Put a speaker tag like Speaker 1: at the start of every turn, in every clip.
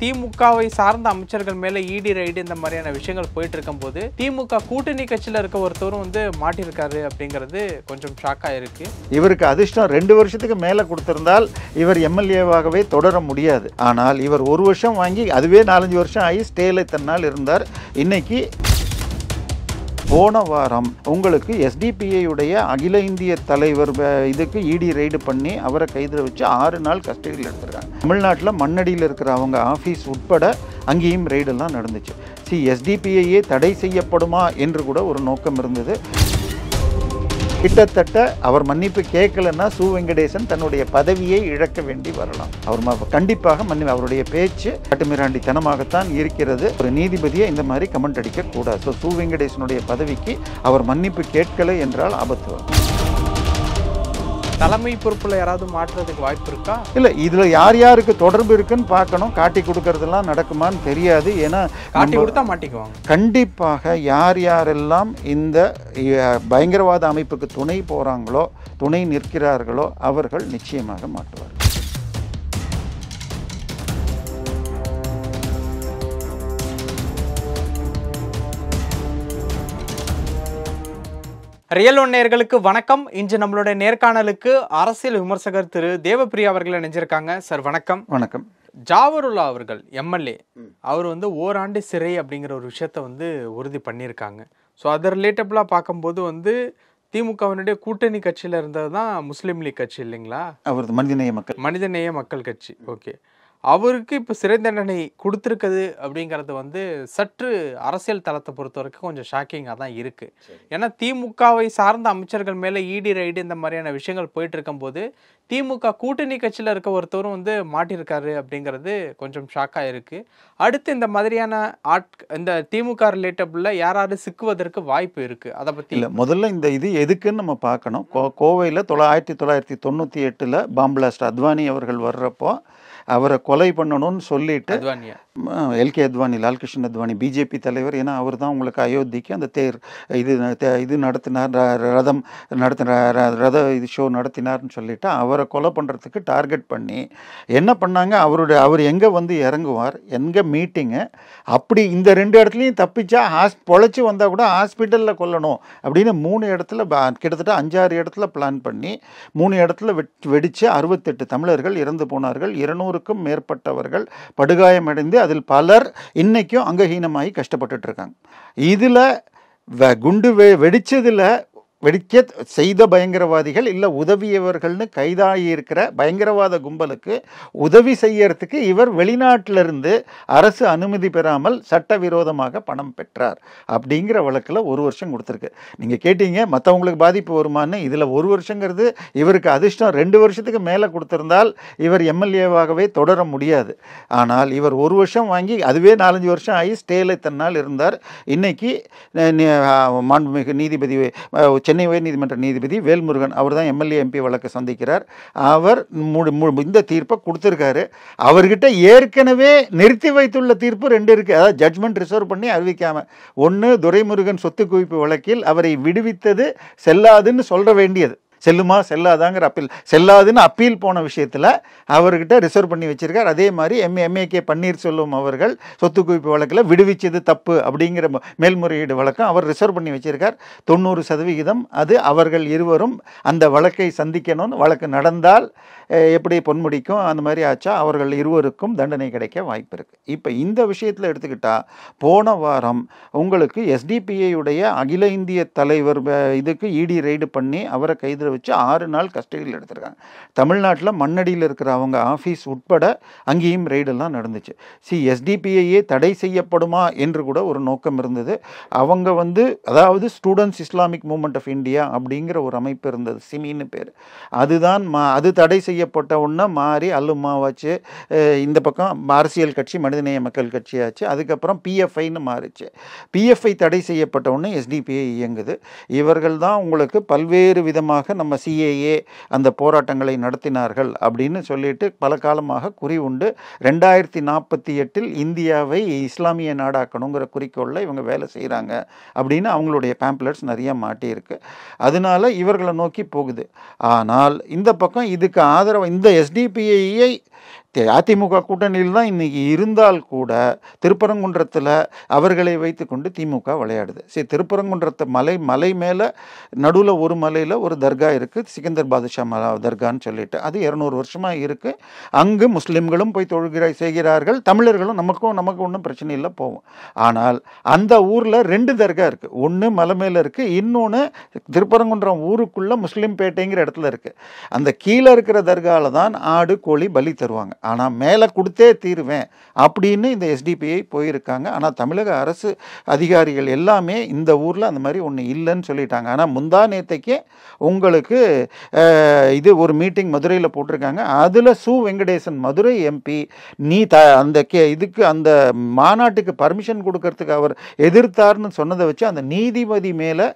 Speaker 1: திமுகவை சார்ந்த அமைச்சர்கள் மேல இடி ரைடு இந்த மாதிரியான விஷயங்கள் போயிட்டு இருக்கும்போது திமுக கூட்டணி கட்சியில இருக்க ஒருத்தரும் வந்து மாட்டிருக்காரு அப்படிங்கிறது கொஞ்சம் ஷாக்கா இருக்கு.
Speaker 2: இவருக்கு அதிர்ஷ்டம் 2 வருஷத்துக்கு மேல கொடுத்திருந்தால் இவர் எம்எல்ஏவாகவே தொடர முடியாது. ஆனால் இவர் 1 வருஷம் வாங்கி அதுவே 4-5 வருஷம் ஆகி ஸ்டேல தன்னால் இருந்தார். இன்னைக்கு போன வாரம் உங்களுக்கு எஸ்டிபிஐ உடைய அகில இந்திய தலைவர் இதுக்கு இடி ரைடு பண்ணி அவரை கைதில் வச்சு 6 நாள் கஸ்டடியில் எடுத்துருக்காங்க. தமிழ்நாட்டில் மண்ணடியில் இருக்கிற அவங்க ஆஃபீஸ் உட்பட அங்கேயும் ரைடெல்லாம் நடந்துச்சு. எஸ்டிபிஐயே தடை செய்யப்படுமா என்று கூட ஒரு நோக்கம் இருந்தது. கிட்டத்தட்ட அவர் மன்னிப்பு கேட்கலன்னா சு வெங்கடேசன் தன்னுடைய பதவியை இழக்க வேண்டி வரலாம். அவர் கண்டிப்பாக அவருடைய பேச்சு கட்டுமிராண்டித்தனமாகத்தான் இருக்கிறது. ஒரு நீதிபதியை இந்த மாதிரி கமெண்ட் அடிக்க கூடாது. சு வெங்கடேசனுடைய பதவிக்கு அவர் மன்னிப்பு கேட்கலை என்றால் ஆபத்து வரும்.
Speaker 1: தலைமை பொறுப்புல யாராவது மாற்றுறதுக்கு வாய்ப்பு இருக்கா?
Speaker 2: இல்லை, இதில் யார் யாருக்கு தொடர்பு இருக்குன்னு பார்க்கணும். காட்டி கொடுக்கறதெல்லாம் நடக்குமான்னு தெரியாது. ஏன்னா
Speaker 1: காட்டி கொடுத்தா மாட்டிக்குவாங்க.
Speaker 2: கண்டிப்பாக யார் யாரெல்லாம் இந்த பயங்கரவாத அமைப்புக்கு துணை போகிறாங்களோ, துணை நிற்கிறார்களோ அவர்கள் நிச்சயமாக மாட்டுவார்கள்.
Speaker 1: ரியல் ஒன் நேயர்களுக்கு வணக்கம். இன்று நம்மளுடைய நேர்காணலுக்கு அரசியல் விமர்சகர் திரு தேவப்பிரியா அவர்கள் இணைஞ்சிருக்காங்க. சார் வணக்கம்.
Speaker 2: வணக்கம்.
Speaker 1: ஜாவருல்லா அவர்கள் எம்எல்ஏ, அவர் வந்து ஓராண்டு சிறை அப்படிங்கிற ஒரு விஷயத்த வந்து உறுதி பண்ணியிருக்காங்க. ஸோ அதை ரிலேட்டபிளாக பார்க்கும்போது வந்து திமுகவினுடைய கூட்டணி கட்சியில் இருந்தது தான் முஸ்லீம் லீக் கட்சி இல்லைங்களா?
Speaker 2: அவரது மனிதநேய
Speaker 1: மக்கள் கட்சி. ஓகே, அவருக்கு இப்போ சிறை தண்டனை கொடுத்துருக்குது அப்படிங்கிறது வந்து சற்று அரசியல் தளத்தை பொறுத்த வரைக்கும் கொஞ்சம் ஷாக்கிங்காக தான் இருக்குது. ஏன்னா திமுகவை சார்ந்த அமைச்சர்கள் மேலே இடி ரைடு இந்த மாதிரியான விஷயங்கள் போயிட்டு இருக்கும்போது திமுக கூட்டணி கட்சியில் இருக்க ஒருத்தரும் வந்து மாட்டிருக்காரு அப்படிங்கிறது கொஞ்சம் ஷாக்காக இருக்குது. அடுத்து இந்த மாதிரியான இந்த திமுக ரிலேட்டபிளில் யாராவது சிக்குவதற்கு வாய்ப்பு இருக்குது? அதை பற்றி
Speaker 2: இல்லை, முதல்ல இந்த இது எதுக்குன்னு நம்ம பார்க்கணும். கோவையில் 1998 பாம் பிளாஸ்ட் அத்வானி அவர்கள் வர்றப்போ அவரை கொலை பண்ணணும்னு சொல்லிட்டு எல்கே அத்வானி, லால்கிருஷ்ண அத்வானி பிஜேபி தலைவர், ஏன்னா அவர் தான் உங்களுக்கு அயோத்திக்கு அந்த இது நடத்தினார், ரத இது ஷோ நடத்தினார்னு சொல்லிட்டு அவரை கொலை பண்ணுறதுக்கு டார்கெட் பண்ணி என்ன பண்ணாங்க, அவர் எங்கே வந்து இறங்குவார், எங்கே மீட்டிங்கு, அப்படி இந்த 2 இடத்துலையும் தப்பிச்சா பொழைச்சி வந்தால் கூட ஹாஸ்பிட்டலில் கொல்லணும் அப்படின்னு 3 இடத்துல கிட்டத்தட்ட 5-6 இடத்துல பிளான் பண்ணி 3 இடத்துல வெடித்து 68 தமிழர்கள் இறந்து போனார்கள். 200க்கும் மேற்பட்டவர்கள் படுகாயமடைந்து அதில் பலர் இன்னைக்கும் அங்கஹீனமாகி கஷ்டப்பட்டுட்டு இருக்காங்க. இதில் குண்டு வெடிச்சதில் வெடிக்க செய்த பயங்கரவாதிகள் இல்லை உதவியவர்கள்னு கைதாகி இருக்கிற பயங்கரவாத கும்பலுக்கு உதவி செய்யறதுக்கு இவர் வெளிநாட்டிலிருந்து அரசு அனுமதி பெறாமல் சட்டவிரோதமாக பணம் பெற்றார் அப்படிங்கிற வழக்கில் 1 வருஷம் கொடுத்துருக்கு. நீங்கள் கேட்டீங்க மற்றவங்களுக்கு பாதிப்பு வருமானு. இதில் 1 வருஷங்கிறது இவருக்கு அதிர்ஷ்டம் 2 வருஷத்துக்கு மேலே கொடுத்திருந்தால் இவர் எம்எல்ஏவாகவே தொடர முடியாது. ஆனால் இவர் 1 வருஷம் வாங்கி அதுவே 4-5 வருஷம் ஆகி ஸ்டேல தன்னால் இருந்தார். இன்னைக்கு மாண்புமிகு நீதிபதி சென்னை உயர்நீதிமன்ற நீதிபதி வேல்முருகன் அவர் தான் எம்எல்ஏ எம்பி வழக்கு சந்திக்கிறார். அவர் இந்த தீர்ப்பை கொடுத்துருக்காரு. அவர்கிட்ட ஏற்கனவே நிறுத்தி வைத்துள்ள தீர்ப்பு 2 இருக்குது. அதாவது ஜட்ஜ்மெண்ட் ரிசர்வ் பண்ணி அறிவிக்காமல். 1, துரைமுருகன் சொத்து குவிப்பு வழக்கில் அவரை விடுவித்தது செல்லாதுன்னு சொல்ல வேண்டியது, செல்லுமா செல்லாதாங்கிற அப்பீல், செல்லாதுன்னு அப்பீல் போன விஷயத்தில் அவர்கிட்ட ரிசர்வ் பண்ணி வச்சிருக்கார். அதே மாதிரி எம்ஏகே பன்னீர்செல்வம் அவர்கள் சொத்து குவிப்பு வழக்கில் விடுவிச்சது தப்பு அப்படிங்கிற மேல்முறையீடு வழக்கம் அவர் ரிசர்வ் பண்ணி வச்சிருக்கார். 90% அது அவர்கள் இருவரும் அந்த வழக்கை சந்திக்கணும்னு, வழக்கு நடந்தால் எப்படி பொன்முடிக்கும் அந்த மாதிரி ஆச்சா அவர்கள் இருவருக்கும் தண்டனை கிடைக்க வாய்ப்பு இருக்குது. இப்போ இந்த விஷயத்தில் எடுத்துக்கிட்டால் போன வாரம் உங்களுக்கு எஸ்டிபிஐ உடைய அகில இந்திய தலைவர் இதுக்கு இடி ரைடு பண்ணி அவரை கைதில் வச்சு 6 நாள் கஸ்டடியில் எடுத்திருக்காங்க. தமிழ்நாட்டில் மண்ணடியில் இருக்கிற அவங்க ஆஃபீஸ் உட்பட அங்கேயும் ரைடெல்லாம் நடந்துச்சு. எஸ்டிபிஐயே தடை செய்யப்படுமா என்று கூட ஒரு நோக்கம் இருந்தது. அவங்க வந்து அதாவது students Islamic movement of India அப்படிங்கிற ஒரு அமைப்பு இருந்தது, சிமின்னு பேர். அதுதான் அது தடை செய்யப்பட்ட உடனே மாறி அல்லுமாவாச்சு, இந்த பக்கம் அரசியல் கட்சி மனிதநேய மக்கள் கட்சியாச்சு. அதுக்கப்புறம் பிஎஃப்ஐன்னு மாறிச்சு. பிஎஃப்ஐ தடை செய்யப்பட்ட உடனே எஸ்டிபிஐ இயங்குது. இவர்கள் தான் உங்களுக்கு பல்வேறு விதமாக நம்ம சிஏஏ அந்த போராட்டங்களை நடத்தினார்கள் அப்படின்னு சொல்லிட்டு பல காலமாக குறி உண்டு. 2048 இந்தியாவை இஸ்லாமிய நாடாக்கணுங்கிற குறிக்கோளில் இவங்க வேலை செய்கிறாங்க அப்படின்னு அவங்களுடைய பேம்ப்ளெட்ஸ் நிறைய மாட்டியிருக்கு. அதனால இவர்களை நோக்கி போகுது. ஆனால் இந்த பக்கம் இதுக்கு ஆதரவு இந்த எஸ்டிபிஐயை அதிமுக கூட்டணியில் தான் இன்னைக்கு இருந்தால் கூட திருப்பரங்குன்றத்தில் அவர்களை வைத்துக்கொண்டு திமுக விளையாடுது. சரி, திருப்பரங்குன்றத்தை மலை மேலே நடுவில் ஒரு மலையில் ஒரு தர்கா இருக்குது, சிக்கந்தர் பாதுஷா தர்கான்னு சொல்லிட்டு, அது 200 வருஷமாக இருக்குது. அங்கு முஸ்லீம்களும் போய் செய்கிறார்கள், தமிழர்களும் நமக்கு ஒன்றும் பிரச்சனை இல்லை போவோம். ஆனால் அந்த ஊரில் 2 தர்கா இருக்குது. ஒன்று மலை மேலே இருக்குது, இன்னொன்று திருப்பரங்குன்றம் ஊருக்குள்ளே முஸ்லீம் பேட்டைங்கிற இடத்துல இருக்குது. அந்த கீழே இருக்கிற தர்காவில் தான் ஆடு கோழி பலி தருவாங்க. ஆனால் மேலே கொடுத்தே தீருவேன் அப்படின்னு இந்த எஸ்டிபிஐ போயிருக்காங்க. ஆனால் தமிழக அரசு அதிகாரிகள் எல்லாமே இந்த ஊரில் அந்த மாதிரி ஒன்று இல்லைன்னு சொல்லிட்டாங்க. ஆனால் முந்தா நேத்தைக்கே உங்களுக்கு இது ஒரு மீட்டிங் மதுரையில் போட்டிருக்காங்க. அதில் சு வெங்கடேசன் மதுரை எம்பி நீ இதுக்கு அந்த மாநாட்டுக்கு பர்மிஷன் கொடுக்கறதுக்கு அவர் எதிர்த்தார்னு சொன்னதை வச்சு அந்த நீதிபதி மேலே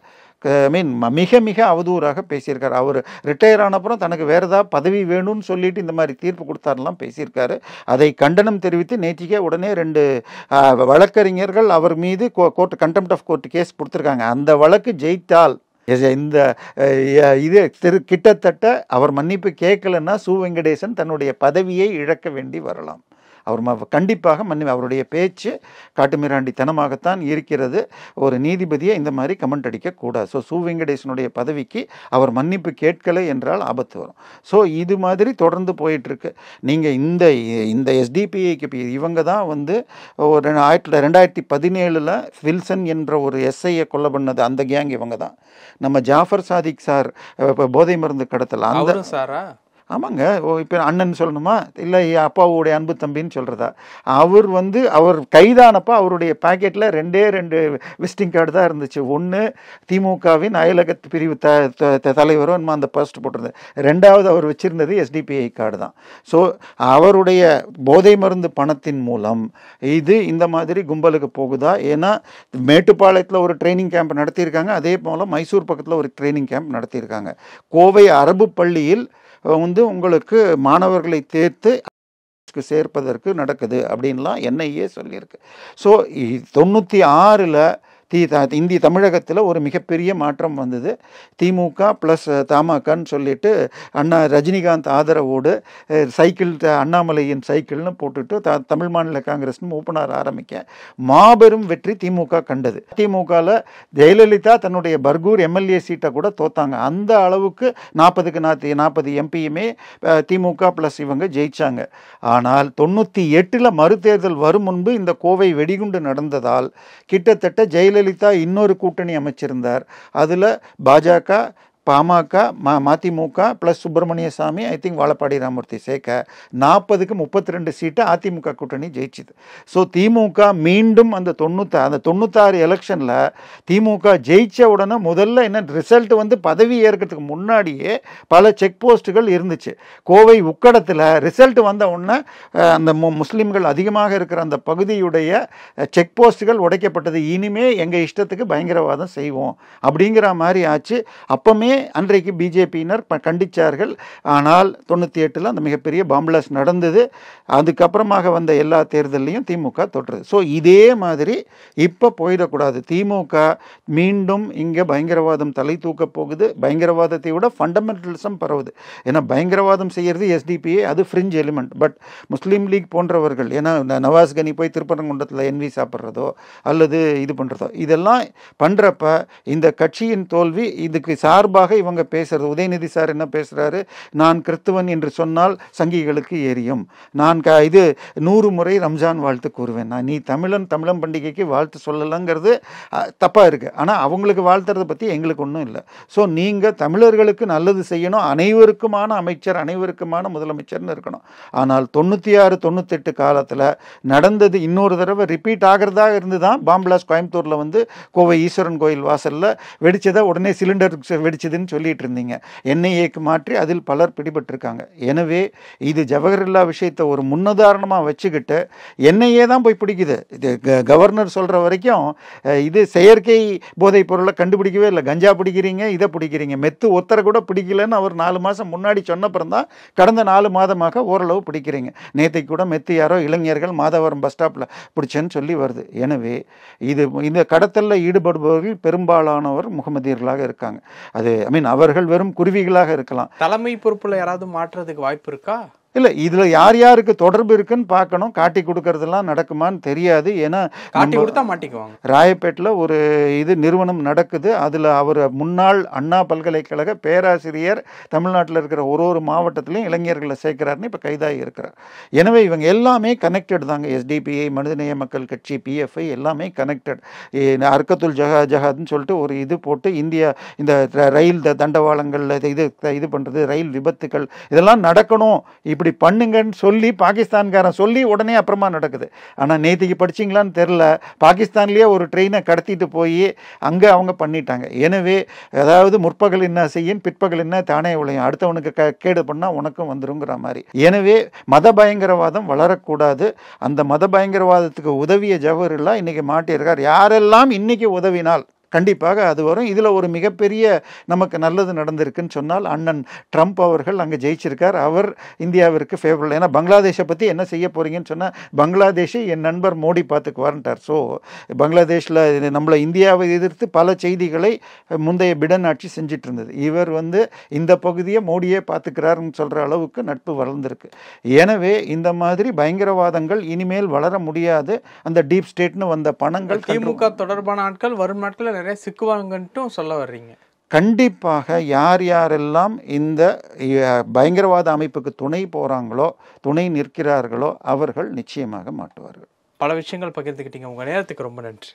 Speaker 2: மிக மிக அவதூறாக பேசியிருக்காரு. அவர் ரிட்டையர் ஆனப்புறம் தனக்கு வேறு ஏதாவது பதவி வேணும்னு சொல்லிட்டு இந்த மாதிரி தீர்ப்பு கொடுத்தாருலாம் பேசியிருக்காரு. அதை கண்டனம் தெரிவித்து நேற்றுக்கே உடனே 2 வழக்கறிஞர்கள் அவர் மீது court contempt of court case கொடுத்துருக்காங்க. அந்த வழக்கு ஜெயித்தால் இந்த இது கிட்டத்தட்ட அவர் மன்னிப்பு கேட்கலன்னா சு வெங்கடேசன் தன்னுடைய பதவியை இழக்க வேண்டி வரலாம். அவர் கண்டிப்பாக அவருடைய பேச்சு காட்டுமிராண்டித்தனமாகத்தான் இருக்கிறது. ஒரு நீதிபதியை இந்த மாதிரி கமெண்ட் அடிக்கக்கூடாது. ஸோ சு வெங்கடேசனுடைய பதவிக்கு அவர் மன்னிப்பு கேட்கலை என்றால் ஆபத்து வரும். ஸோ இது மாதிரி தொடர்ந்து போயிட்டுருக்கு. நீங்கள் இந்த எஸ்டிபிஐக்கு இவங்க தான் வந்து 2017 வில்சன் என்ற ஒரு எஸ்ஐயை கொலை பண்ணது அந்த கேங் இவங்க தான். நம்ம ஜாஃபர் சாதிக் சார் போதை மருந்து கடத்தல அந்த
Speaker 1: சாரா?
Speaker 2: ஆமாங்க. இப்போ அண்ணன் சொல்லணுமா இல்லை அப்பாவுடைய அன்பு தம்பின்னு சொல்கிறதா? அவர் கைதானப்போ அவருடைய பாக்கெட்டில் 2 விசிட்டிங் கார்டு தான் இருந்துச்சு. ஒன்று திமுகவின் அயலக பிரிவு தலைவரும் அந்த பர்ஸ்ட் போட்டிருந்தது. 2வது அவர் வச்சிருந்தது எஸ்டிபிஐ கார்டு தான். ஸோ அவருடைய போதை மருந்து பணத்தின் மூலம் இது இந்த மாதிரி கும்பலுக்கு போகுதா? ஏன்னா மேட்டுப்பாளையத்தில் ஒரு ட்ரைனிங் கேம்ப் நடத்தியிருக்காங்க, அதே போல் மைசூர் பக்கத்தில் ஒரு ட்ரைனிங் கேம்ப் நடத்தியிருக்காங்க. கோவை அரபு பள்ளியில் உங்களுக்கு மாணவர்களை தேர்த்து சேர்ப்பதற்கு நடக்குது அப்படின்லாம் என்ஐஏ சொல்லியிருக்கு. ஸோ 96 இந்திய தமிழகத்தில் ஒரு மிகப்பெரிய மாற்றம் வந்தது. திமுக ப்ளஸ் தமாகன்னு சொல்லிட்டு ரஜினிகாந்த் ஆதரவோடு சைக்கிள் அண்ணாமலையின் சைக்கிள்னு போட்டுட்டு தமிழ் மாநில காங்கிரஸ்னு ஓப்பனார் ஆரம்பிக்க மாபெரும் வெற்றி திமுக கண்டது. திமுகவில் ஜெயலலிதா தன்னுடைய பர்கூர் எம்எல்ஏ சீட்டை கூட தோத்தாங்க. அந்த அளவுக்கு 40க்கு 40 எம்பியுமே திமுக ப்ளஸ் இவங்க ஜெயிச்சாங்க. ஆனால் 98 மறுதேர்தல் வரும் முன்பு இந்த கோவை வெடிகுண்டு நடந்ததால் கிட்டத்தட்ட ஜெயலலிதா இன்னொரு கூட்டணி அமைச்சிருந்தார். அதில் பாஜக, பாமக, மதிமுக ப்ளஸ் சுப்பிரமணிய சாமி, ஐ திங்க் வாழப்பாடி ராமூர்த்தி சேர்க்க 40க்கு 32 சீட்டு அதிமுக கூட்டணி ஜெயிச்சுது. ஸோ திமுக மீண்டும் அந்த 96 எலெக்ஷனில் திமுக ஜெயிச்ச உடனே முதல்ல என்ன ரிசல்ட் பதவி ஏற்கிறதுக்கு முன்னாடியே பல செக் போஸ்ட்டுகள் இருந்துச்சு. கோவை உக்கடத்தில் ரிசல்ட் வந்த உடனே அந்த முஸ்லீம்கள் அதிகமாக இருக்கிற அந்த பகுதியுடைய செக் போஸ்ட்டுகள் உடைக்கப்பட்டது. இனிமே எங்கள் இஷ்டத்துக்கு பயங்கரவாதம் செய்வோம் அப்படிங்கிற மாதிரி ஆச்சு. அப்பமே அன்றைக்கு பிஜேபியினர் கண்டிச்சார்கள். ஆனால் 98 அந்த மிகப்பெரிய பாம்பிளாஸ் நடந்தது. அதுக்கப்புறமாக வந்த எல்லா தேர்தலையும் திமுக தொற்றுது. ஸோ இதே மாதிரி இப்போ போயிடக்கூடாது. திமுக மீண்டும் இங்கே பயங்கரவாதம் தலை தூக்க போகுது. பயங்கரவாதத்தை விட ஃபண்டமெண்டலிசம் பரவுது. ஏன்னா பயங்கரவாதம் செய்கிறது எஸ்டிபிஐ, அது fringe element. But Muslim League போன்றவர்கள், ஏன்னா நவாஸ் கனி போய் திருப்பரங்குன்றத்தில் என்வி சாப்பிட்றதோ அல்லது இது பண்ணுறதோ இதெல்லாம் பண்ணுறப்ப இந்த கட்சியின் தோல்வி இதுக்கு சார்பாக இவங்க பேசுறது. உதயநிதி சார் என்ன பேசுறாரு? நான் கிறிஸ்துவன் என்று சொன்னால் சங்கிகளுக்கு எரியும். நான் 100 முறை ரம்ஜான் வாழ்த்து கூறுவேன். நீ தமிழன் பண்டிகைக்கு வாழ்த்து சொல்லலைங்கிறது தப்பாக இருக்குது. ஆனால் அவங்களுக்கு வாழ்த்துறதை பற்றி எங்களுக்கு ஒன்றும் இல்லை. ஸோ நீங்கள் தமிழர்களுக்கு நல்லது செய்யணும், அனைவருக்குமான அமைச்சர், அனைவருக்குமான முதலமைச்சர்னு இருக்கணும். ஆனால் 96, 98 காலத்தில் நடந்தது இன்னொரு தடவை ரிப்பீட் ஆகிறதா இருந்து தான் பாம்பிளாஸ் கோயம்புத்தூரில் கோவை ஈஸ்வரன் கோயில் வாசலில் வெடிச்சதை உடனே சிலிண்டர் வெடிச்சதுன்னு சொல்லிட்டு இருந்தீங்க. என்ஐஏக்கு மாற்றி அதில் பலர் பிடிபட்டிருக்காங்க. எனவே இது ஜவஹர்லா விஷயத்தை ஒரு முன்னுதாரணமாக வச்சுக்கிட்டு என்ஐஏ தான் போய் பிடிக்குது. இது கவர்னர் சொல்கிற வரைக்கும் இது செயற்கை போதைப் பொருளை கண்டுபிடிக்கவே இல்லை. கஞ்சா பிடிக்கிறீங்க, இதை பிடிக்கிறீங்க, மெத்து ஒத்தரை கூட பிடிக்கலன்னு அவர் 4 மாதம் முன்னாடி சொன்னப்புறம் தான் கடந்த 4 மாதமாக ஓரளவு பிடிக்கிறீங்க. நேற்றைக்கு கூட மெத்து யாரோ இளைஞர்கள் மாதவரம் பஸ் ஸ்டாப்பில் பிடிச்சேன்னு சொல்லி வருது. எனவே இந்த கடத்தலில் ஈடுபடுபவர்கள் பெரும்பாலானவர் முகமதியர்களாக இருக்காங்க. அது அவர்கள் வெறும் குருவிகளாக இருக்கலாம்.
Speaker 1: தலைமை பொறுப்புல யாராவது மாற்றுறதுக்கு வாய்ப்பு இருக்கா?
Speaker 2: இல்லை, இதில் யார் யாருக்கு தொடர்பு இருக்குன்னு பார்க்கணும். காட்டி கொடுக்கறதெல்லாம் நடக்குமான்னு தெரியாது. ஏன்னா
Speaker 1: காட்டி கொடுத்தா மாட்டிக்குவாங்க.
Speaker 2: ராயப்பேட்டில் ஒரு நிறுவனம் நடக்குது. அதில் அவர் முன்னாள் அண்ணா பல்கலைக்கழக பேராசிரியர் தமிழ்நாட்டில் இருக்கிற ஒரு மாவட்டத்திலையும் இளைஞர்களை சேர்க்கிறாருன்னு இப்போ கைதாகி இருக்கிறார். எனவே இவங்க எல்லாமே கனெக்டட் தாங்க. எஸ்டிபிஐ, மனிதநேய மக்கள் கட்சி, பிஎஃப்ஐ எல்லாமே கனெக்டட். அர்க்கத்துல் ஜஹாத்னு சொல்லிட்டு ஒரு இது போட்டு இந்தியா இந்த ரயில் தண்டவாளங்களில் இது பண்ணுறது, ரயில் விபத்துக்கள் இதெல்லாம் நடக்கணும், இப்படி பண்ணுங்கன்னு சொல்லி பாகிஸ்தான்காரன் சொல்லி உடனே அப்புறமா நடக்குது. ஆனால் நேற்றுக்கு படிச்சிங்களான்னு தெரில, பாகிஸ்தான்லேயே ஒரு ட்ரெயினை கடத்திட்டு போய் அங்கே அவங்க பண்ணிட்டாங்க. எனவே அதாவது முற்பகல் என்ன செய்யும் பிற்பகல் என்ன தானே விளையும், அடுத்தவனுக்கு கேடு பண்ணால் உனக்கும் வந்துருங்கிற மாதிரி. எனவே மத பயங்கரவாதம் வளரக்கூடாது. அந்த மத பயங்கரவாதத்துக்கு உதவிய ஜவஹர்லா இன்னைக்கு மாட்டியிருக்கார். யாரெல்லாம் இன்னைக்கு உதவினால் கண்டிப்பாக அது வரும். இதில் ஒரு மிகப்பெரிய நமக்கு நல்லது நடந்திருக்குன்னு சொன்னால் அண்ணன் ட்ரம்ப் அவர்கள் அங்கே ஜெயிச்சிருக்கார். அவர் இந்தியாவிற்கு ஃபேவரபிள். ஏன்னா பங்களாதேஷை பற்றி என்ன செய்ய போகிறீங்கன்னு சொன்னால் பங்களாதேஷை என் நண்பர் மோடி பார்த்துக்குவார்ன்ட்டார். ஸோ பங்களாதேஷில் நம்மளை இந்தியாவை எதிர்த்து பல செய்திகளை முந்தைய பிடன் ஆட்சி செஞ்சிட்டு இருந்தது. இவர் இந்த பகுதியை மோடியே பார்த்துக்கிறாருன்னு சொல்கிற அளவுக்கு நட்பு வளர்ந்துருக்கு. எனவே இந்த மாதிரி பயங்கரவாதங்கள் இனிமேல் வளர முடியாது. அந்த டீப் ஸ்டேட்னு வந்த பணங்கள்
Speaker 1: திமுக தொடர்பான ஆட்கள் வரும் நாட்களில் நிறைய சிக்குவாங்கன்ட்டும் சொல்ல வர்றீங்க.
Speaker 2: கண்டிப்பாக யார் யாரெல்லாம் இந்த பயங்கரவாத அமைப்புக்கு துணை போகிறாங்களோ, துணை நிற்கிறார்களோ அவர்கள் நிச்சயமாக மாட்டுவார்கள்.
Speaker 1: பல விஷயங்கள் பகிர்ந்துக்கிட்டீங்க. உங்கள் நேரத்துக்கு ரொம்ப நன்றி.